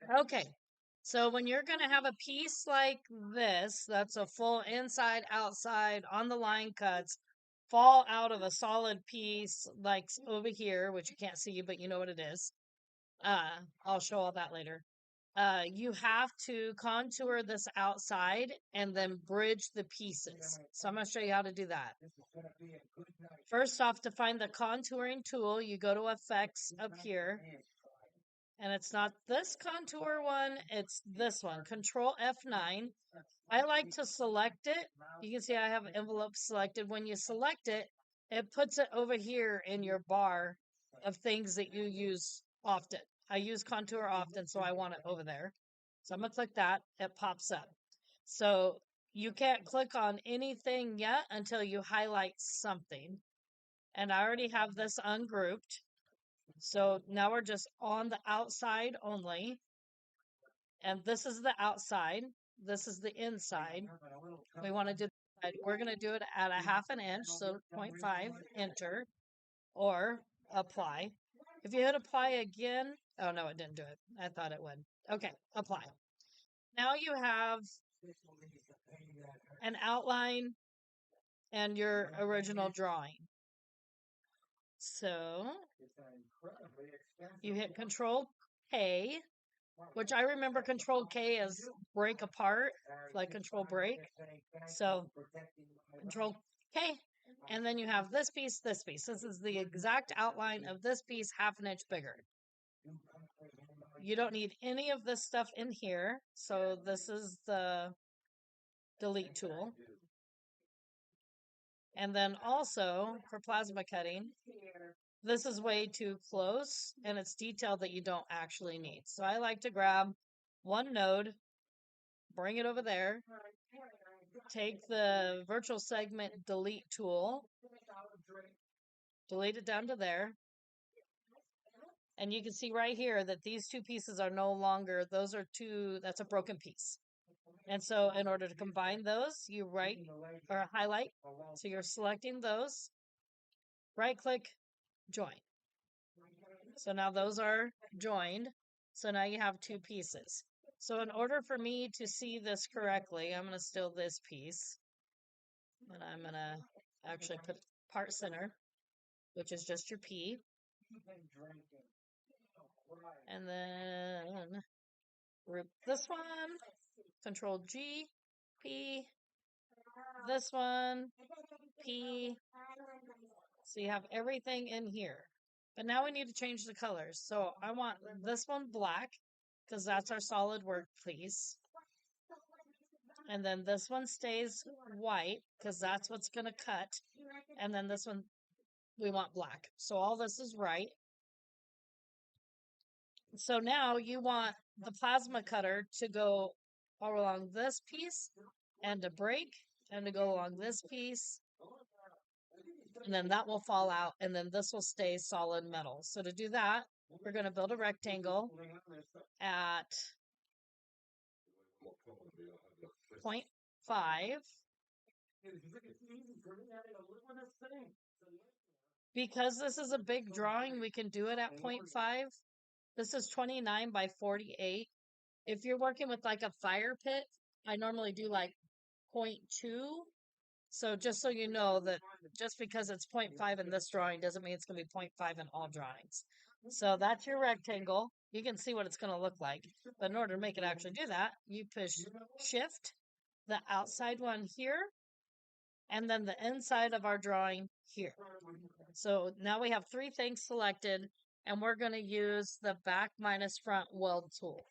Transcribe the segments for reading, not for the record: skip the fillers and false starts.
Okay, so when you're going to have a piece like this, that's a full inside, outside, on the line cuts, fall out of a solid piece like over here, which you can't see, but you know what it is. I'll show all that later. You have to contour this outside and then bridge the pieces. So I'm going to show you how to do that. First off, to find the contouring tool, you go to Effects up here. And it's not this contour one, it's this one. Control F9. I like to select it. You can see I have envelope selected. When you select it, it puts it over here in your bar of things that you use often. I use contour often, so I want it over there. So I'm going to click that. It pops up. So you can't click on anything yet until you highlight something. And I already have this ungrouped. So now we're just on the outside only. And this is the outside. This is the inside. We want to do, we're going to do it at a 1/2 inch. So 0.5, enter, or apply. If you hit apply again, oh no, it didn't do it. I thought it would. Okay, apply. Now you have an outline and your original drawing. So you hit Control K, which I remember Control K as break apart, like Control break. So Control K, and then you have this piece, this piece. This is the exact outline of this piece, 1/2 inch bigger. You don't need any of this stuff in here. So this is the delete tool. And then also for plasma cutting, this is way too close and it's detail that you don't actually need. So I like to grab one node, bring it over there, take the virtual segment delete tool, delete it down to there. And you can see right here that these two pieces are no longer, those are two, that's a broken piece. And so in order to combine those, you right or highlight. So you're selecting those, right click, join. So now those are joined. So now you have two pieces. So in order for me to see this correctly, I'm going to steal this piece. And I'm going to actually put part center, which is just your P. And then group this one, Control G, P, this one, P. So you have everything in here. But now we need to change the colors. So I want this one black, because that's our solid work piece. And then this one stays white, because that's what's going to cut. And then this one, we want black. So all this is right. So now you want the plasma cutter to go all along this piece and to break and to go along this piece. And then that will fall out and then this will stay solid metal. So to do that, we're going to build a rectangle at 0.5. Because this is a big drawing, we can do it at 0.5. This is 29 by 48. If you're working with like a fire pit, I normally do like 0.2. So just so you know that just because it's 0.5 in this drawing doesn't mean it's going to be 0.5 in all drawings. So that's your rectangle. You can see what it's going to look like. But in order to make it actually do that, you push shift, the outside one here, and then the inside of our drawing here. So now we have three things selected, and we're going to use the back minus front weld tool.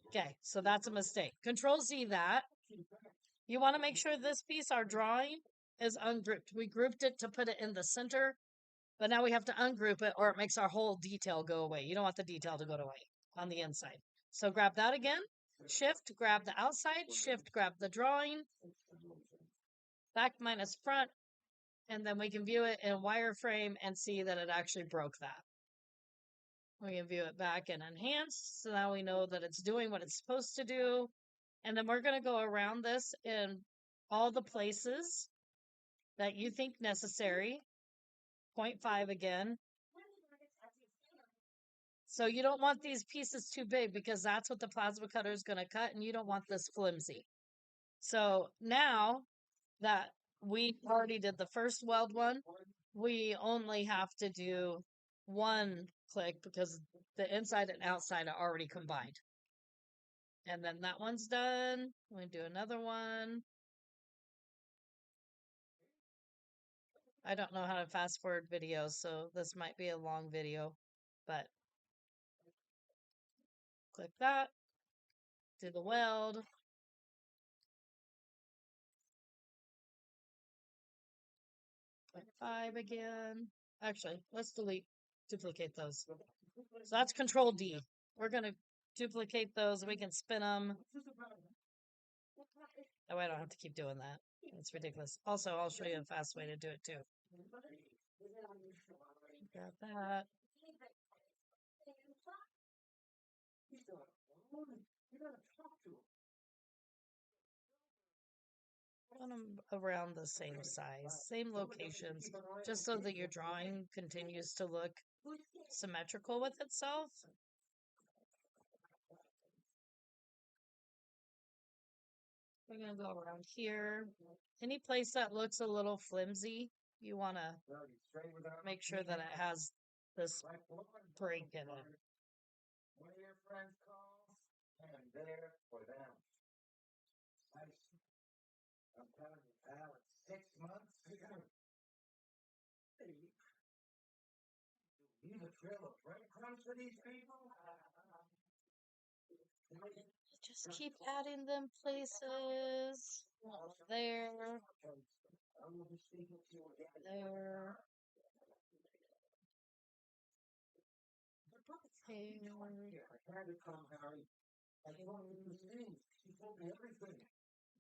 Okay, so that's a mistake. Control Z that. You want to make sure this piece, our drawing, is ungrouped. We grouped it to put it in the center, but now we have to ungroup it or it makes our whole detail go away. You don't want the detail to go away on the inside. So grab that again. Shift, grab the outside. Shift, grab the drawing. Back minus front. And then we can view it in wireframe and see that it actually broke that. We can view it back in enhanced. So now we know that it's doing what it's supposed to do. And then we're going to go around this in all the places that you think necessary. 0.5 again. So you don't want these pieces too big because that's what the plasma cutter is going to cut, and you don't want this flimsy. So now that we already did the first weld one, we only have to do one click because the inside and outside are already combined. And then that one's done. We do another one. I don't know how to fast forward videos, so this might be a long video, but click that, do the weld. Click 5 again. Actually, let's duplicate those. So that's Control D. We're going to duplicate those. We can spin them. Oh, I don't have to keep doing that. It's ridiculous. Also, I'll show you a fast way to do it too. Grab that. Put them around the same size, same locations, just so that your drawing continues to look symmetrical with itself. We're going to go around here. Any place that looks a little flimsy, you want to make sure that it has this break in it. One of your friends calls, and I'm there for them. I'm telling you, Al, it's 6 months. Leave a trail of breadcrumbs for these people? Just keep adding them places. There. There. Here. I had to come, Harry. I told you these things. She told me everything.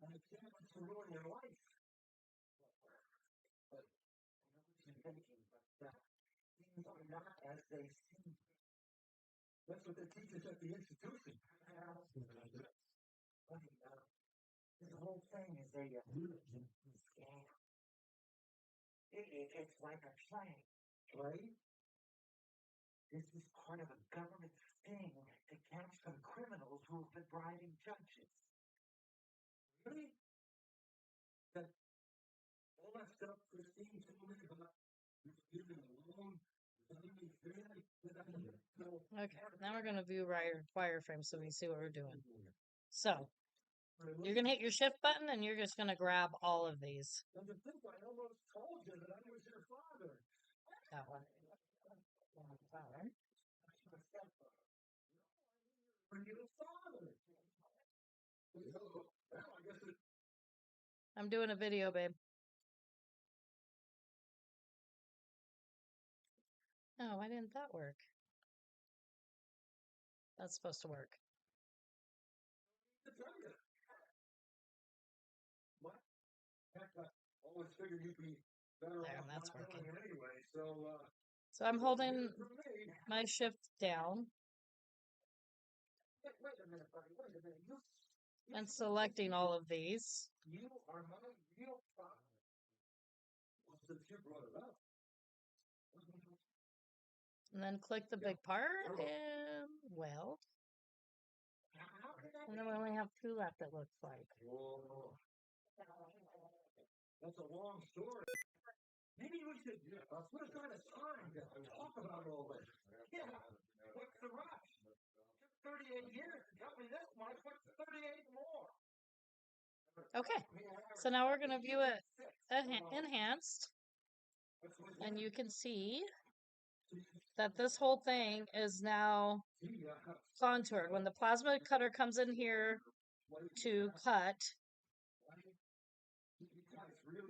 And I can't let you ruin your life. But I know what you're thinking, but things are not as they seem. That's what they teach us at the institution. The whole thing is a scam. It's like a prank, right? This is part of a government sting to catch some criminals who have been bribing judges. Really? All that stuff Christine told me about giving a loan. Okay, now we're going to view wireframe so we see what we're doing. So, you're going to hit your shift button and you're just going to grab all of these. And to think I almost told you that I was your father. That one. I'm doing a video, babe. Oh, why didn't that work? That's supposed to work. What? Always figured you'd be better off that's working anyway. So I'm holding my shift down and selecting all of these. You are my real father. Well, since you brought it up. And then click the big part and weld. And then we only have 2 left, it looks like. Whoa. That's a long story. Maybe we should put aside a time to talk about all this. Yeah. What's the rush? It took 38 years to tell me this much. What's 38 more? Okay. So now we're going to view it enhanced. And you can see that this whole thing is now contoured. When the plasma cutter comes in here to cut,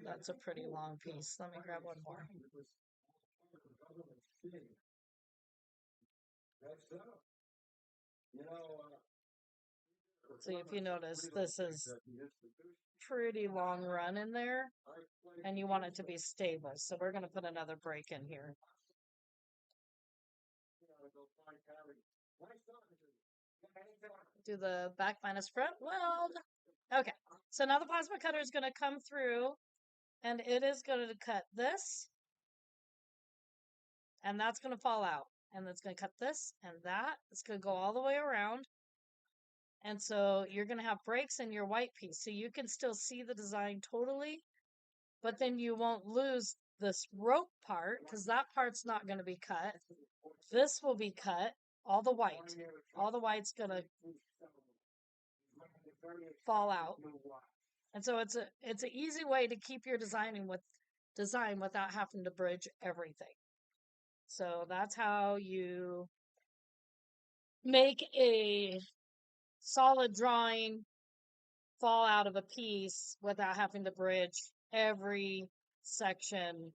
that's a pretty long piece. Let me grab one more. So if you notice, this is pretty long run in there, and you want it to be stable. So we're going to put another break in here. Do the back minus front weld. Okay, so now the plasma cutter is going to come through, and it is going to cut this, and that's going to fall out. and it's going to cut this and that. It's going to go all the way around. And so you're going to have breaks in your white piece. So you can still see the design totally, but then you won't lose this rope part because that part's not going to be cut. This will be cut, all the white. All the white's going to fall out. And so it's an easy way to keep your design without having to bridge everything. So that's how you make a solid drawing fall out of a piece without having to bridge every section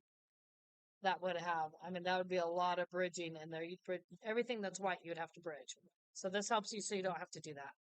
that would have. I mean, that would be a lot of bridging in there. You'd bridge everything that's white, you'd have to bridge. So this helps you so you don't have to do that.